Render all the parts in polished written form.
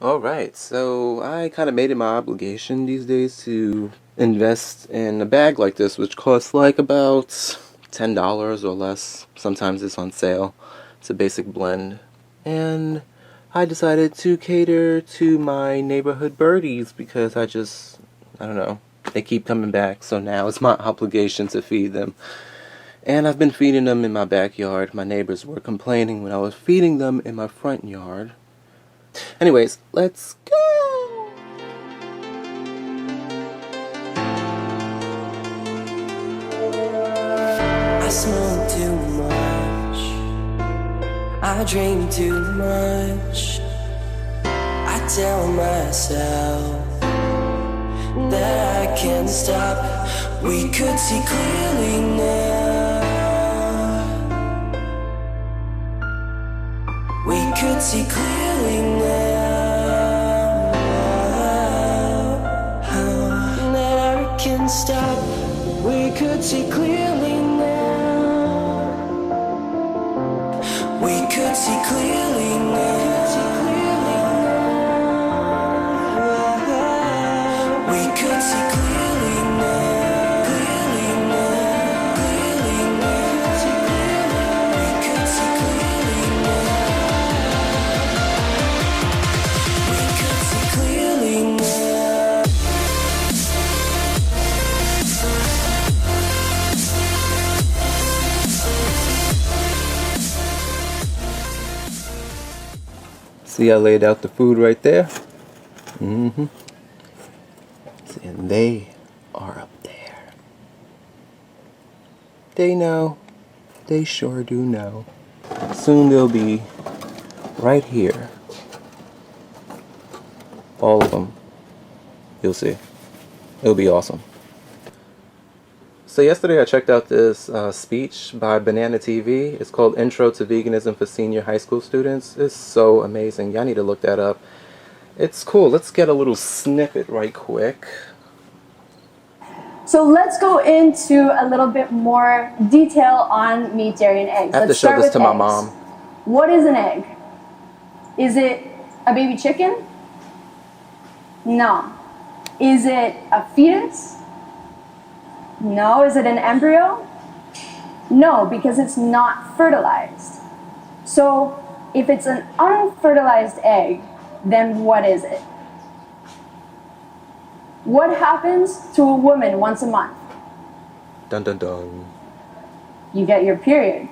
Alright, so I kind of made it my obligation these days to invest in a bag like this, which costs like about $10 or less. Sometimes it's on sale. It's a basic blend. And I decided to cater to my neighborhood birdies because I don't know, they keep coming back, so now it's my obligation to feed them. And I've been feeding them in my backyard. My neighbors were complaining when I was feeding them in my front yard. Anyways, let's go! I smoke too much, I drink too much. I tell myself that I can't stop. We could see clearly now. We could see clearly now. That I can't stop. We could see clearly now. We could see clearly now. We could see clearly now. Clearly now. Clearly now. We could see clearly now. We could see clearly now. See, I laid out the food right there. And they are up there. They know. They sure do know. Soon they'll be right here. All of them. You'll see. It'll be awesome. So yesterday I checked out this speech by BananaTV. It's called Intro to Veganism for Senior High School Students. It's so amazing. Y'all need to look that up. It's cool. Let's get a little snippet right quick. So let's go into a little bit more detail on meat, dairy, and eggs. I have to show this to my mom. What is an egg? Is it a baby chicken? No. Is it a fetus? No. Is it an embryo? No, because it's not fertilized. So if it's an unfertilized egg, then what is it? What happens to a woman once a month? Dun dun dun. You get your period.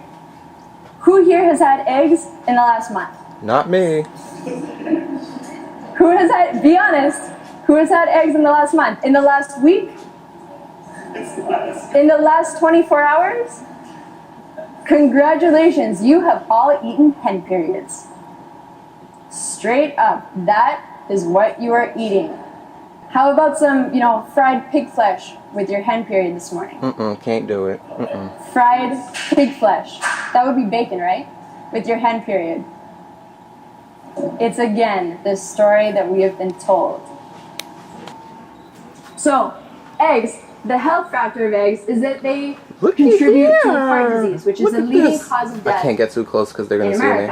Who here has had eggs in the last month? Not me. Who has had, be honest, who has had eggs in the last month? In the last week? In the last 24 hours? Congratulations, you have all eaten hen periods. Straight up, that is what you are eating. How about some, fried pig flesh with your hen period this morning? Can't do it. Fried pig flesh. That would be bacon, right? With your hen period. It's again the story that we have been told. So, eggs, the health factor of eggs is that they contribute to heart disease, which is the leading cause of death. I can't get too close because they're going to see me.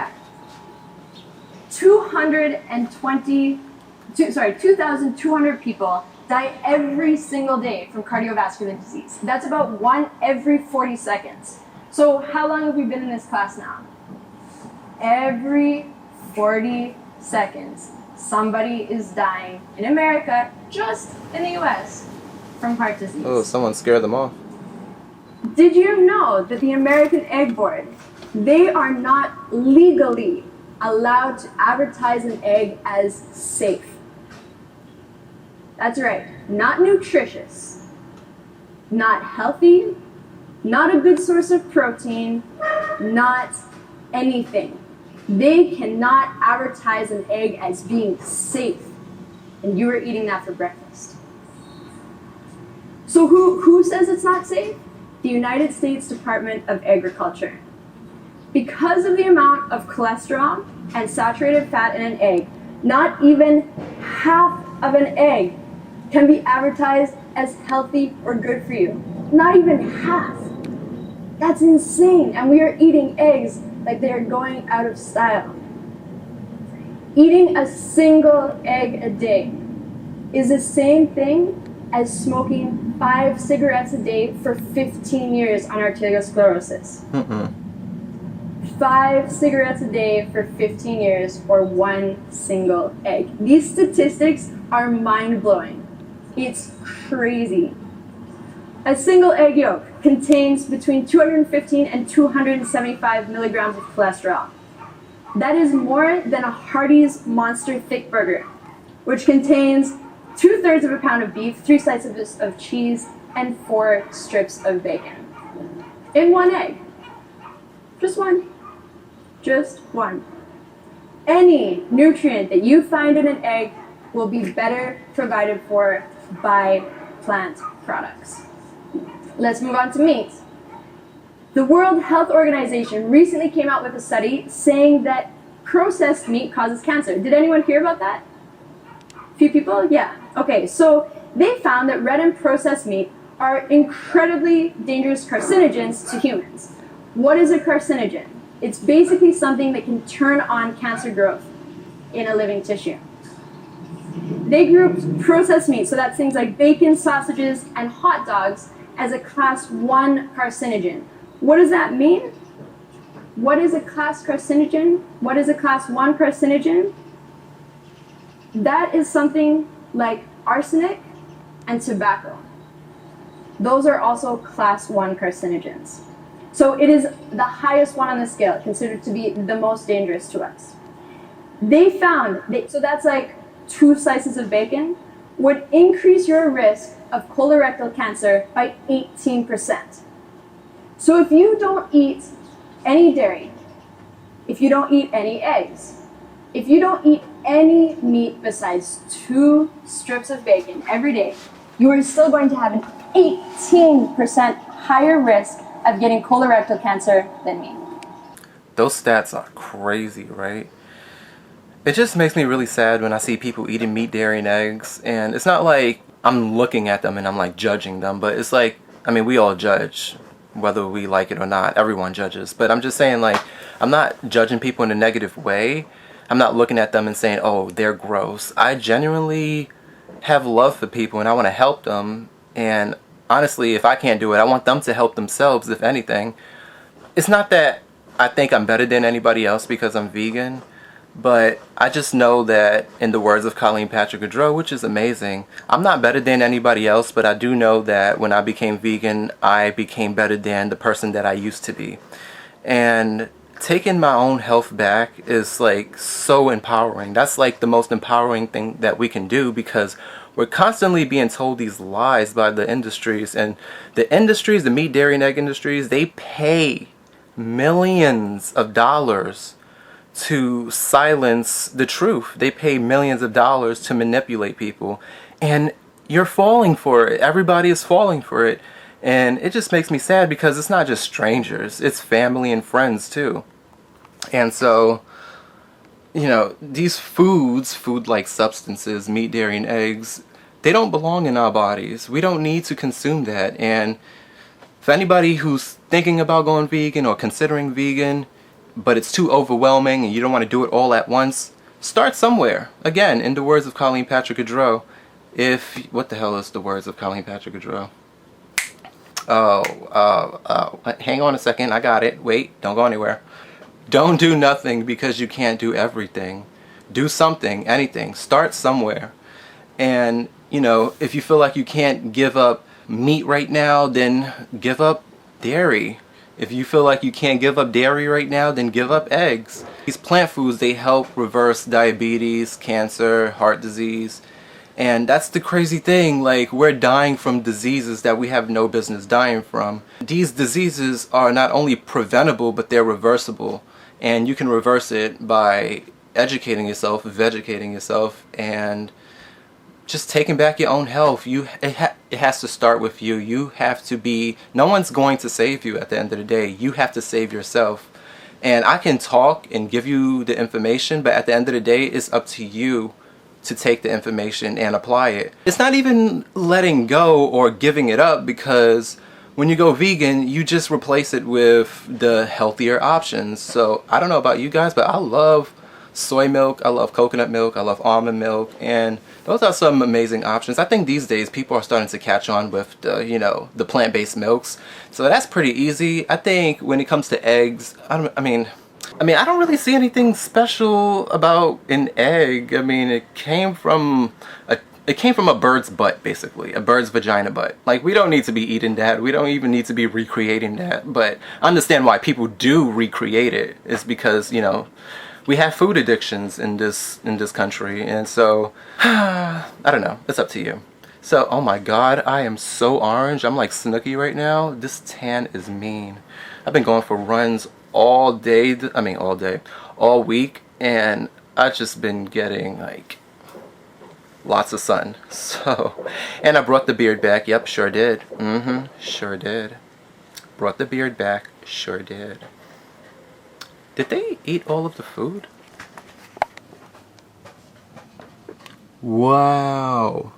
2,200 people die every single day from cardiovascular disease. That's about 1 every 40 seconds. So how long have we been in this class now? Every 40 seconds, somebody is dying in America, just in the US, from heart disease. Oh, someone scared them off. Did you know that the American Egg Board, they are not legally allowed to advertise an egg as safe? That's right, not nutritious, not healthy, not a good source of protein, not anything. They cannot advertise an egg as being safe, and you are eating that for breakfast. So who says it's not safe? The United States Department of Agriculture. Because of the amount of cholesterol and saturated fat in an egg, not even half of an egg can be advertised as healthy or good for you. Not even half. That's insane. And we are eating eggs like they are going out of style. Eating a single egg a day is the same thing as smoking 5 cigarettes a day for 15 years on arteriosclerosis. 5 cigarettes a day for 15 years or 1 single egg. These statistics are mind-blowing. It's crazy. A single egg yolk contains between 215 and 275 milligrams of cholesterol. That is more than a Hardee's Monster Thick Burger, which contains 2/3 of a pound of beef, 3 slices of cheese, and 4 strips of bacon. In 1 egg. Just one. Just one. Any nutrient that you find in an egg will be better provided for by plant products. Let's move on to meat. The World Health Organization recently came out with a study saying that processed meat causes cancer. Did anyone hear about that? A few people? Yeah. Okay, so they found that red and processed meat are incredibly dangerous carcinogens to humans. What is a carcinogen? It's basically something that can turn on cancer growth in a living tissue. They grouped processed meat, so that's things like bacon, sausages, and hot dogs, as a class 1 carcinogen. What does that mean? What is a class carcinogen? What is a class 1 carcinogen? That is something like arsenic and tobacco. Those are also class 1 carcinogens. So it is the highest one on the scale, considered to be the most dangerous to us. They found that, so that's like 2 slices of bacon, would increase your risk of colorectal cancer by 18%. So if you don't eat any dairy, if you don't eat any eggs, if you don't eat any meat besides 2 strips of bacon every day, you are still going to have an 18% higher risk of getting colorectal cancer than me. Those stats are crazy, right? It just makes me really sad when I see people eating meat, dairy, and eggs. And it's not like I'm looking at them and I'm like judging them, but it's like, I mean, we all judge, whether we like it or not. Everyone judges. But I'm just saying, like, I'm not judging people in a negative way. I'm not looking at them and saying, oh, they're gross. I genuinely have love for people and I want to help them. And honestly, if I can't do it, I want them to help themselves, if anything. It's not that I think I'm better than anybody else because I'm vegan, but I just know that, in the words of Colleen Patrick-Goudreau, which is amazing, I'm not better than anybody else, but I do know that when I became vegan, I became better than the person that I used to be. And taking my own health back is like so empowering. That's like the most empowering thing that we can do, because we're constantly being told these lies by the industries. And the industries, the meat, dairy, and egg industries, they pay millions of dollars to silence the truth. They pay millions of dollars to manipulate people. And you're falling for it. Everybody is falling for it. And it just makes me sad, because it's not just strangers. It's family and friends too. And so, you know, these food-like substances, meat, dairy, and eggs, they don't belong in our bodies. We don't need to consume that. And for anybody who's thinking about going vegan or considering vegan, but it's too overwhelming and you don't want to do it all at once, start somewhere. Again, in the words of Colleen Patrick-Goudreau, what the hell is the words of Colleen Patrick-Goudreau? Hang on a second, I got it. Wait, don't go anywhere. Don't do nothing because you can't do everything. Do something, anything. Start somewhere. And, you know, if you feel like you can't give up meat right now, then give up dairy. If you feel like you can't give up dairy right now, then give up eggs. These plant foods, they help reverse diabetes, cancer, heart disease. And that's the crazy thing, like, we're dying from diseases that we have no business dying from. These diseases are not only preventable, but they're reversible. And you can reverse it by educating yourself, vegating yourself, and just taking back your own health. It has to start with you. You have to be, no one's going to save you at the end of the day. You have to save yourself. And I can talk and give you the information, but at the end of the day, it's up to you to take the information and apply it. It's not even letting go or giving it up, because when you go vegan, you just replace it with the healthier options. So I don't know about you guys, but I love soy milk, I love coconut milk, I love almond milk, and those are some amazing options. I think these days people are starting to catch on with the, you know, the plant-based milks. So that's pretty easy. I think when it comes to eggs, I mean, I don't really see anything special about an egg. I mean, it came from a bird's butt, basically, a bird's vagina butt. Like, we don't need to be eating that. We don't even need to be recreating that. But I understand why people do recreate it. It's because, you know, we have food addictions in this country, and so I don't know. It's up to you. So, oh my God, I am so orange. I'm like Snooki right now. This tan is mean. I've been going for runs all day. All week, and I've just been getting like lots of sun. So, and I brought the beard back. Yep, sure did. Sure did. Brought the beard back. Sure did. Did they eat all of the food? Wow.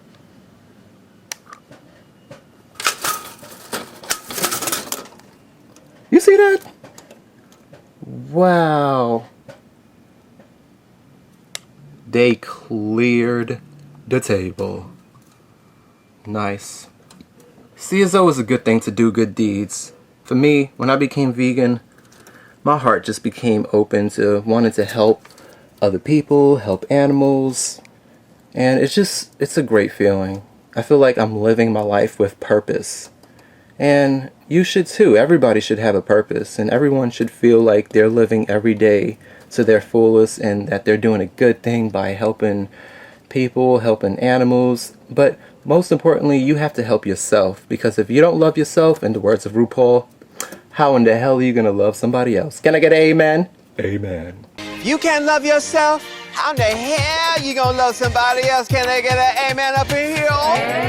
You see that? Wow. They cleared the table. Nice. See, it's always a good thing to do good deeds. For me, when I became vegan, my heart just became open to wanting to help other people, help animals, and it's a great feeling. I feel like I'm living my life with purpose. And you should too. Everybody should have a purpose, and everyone should feel like they're living every day to their fullest and that they're doing a good thing by helping people, helping animals. But most importantly, you have to help yourself, because if you don't love yourself, in the words of RuPaul, how in the hell are you going to love somebody else? Can I get an amen? Amen. You can't love yourself? How in the hell you gonna love somebody else? Can I get an amen up in here? Oh.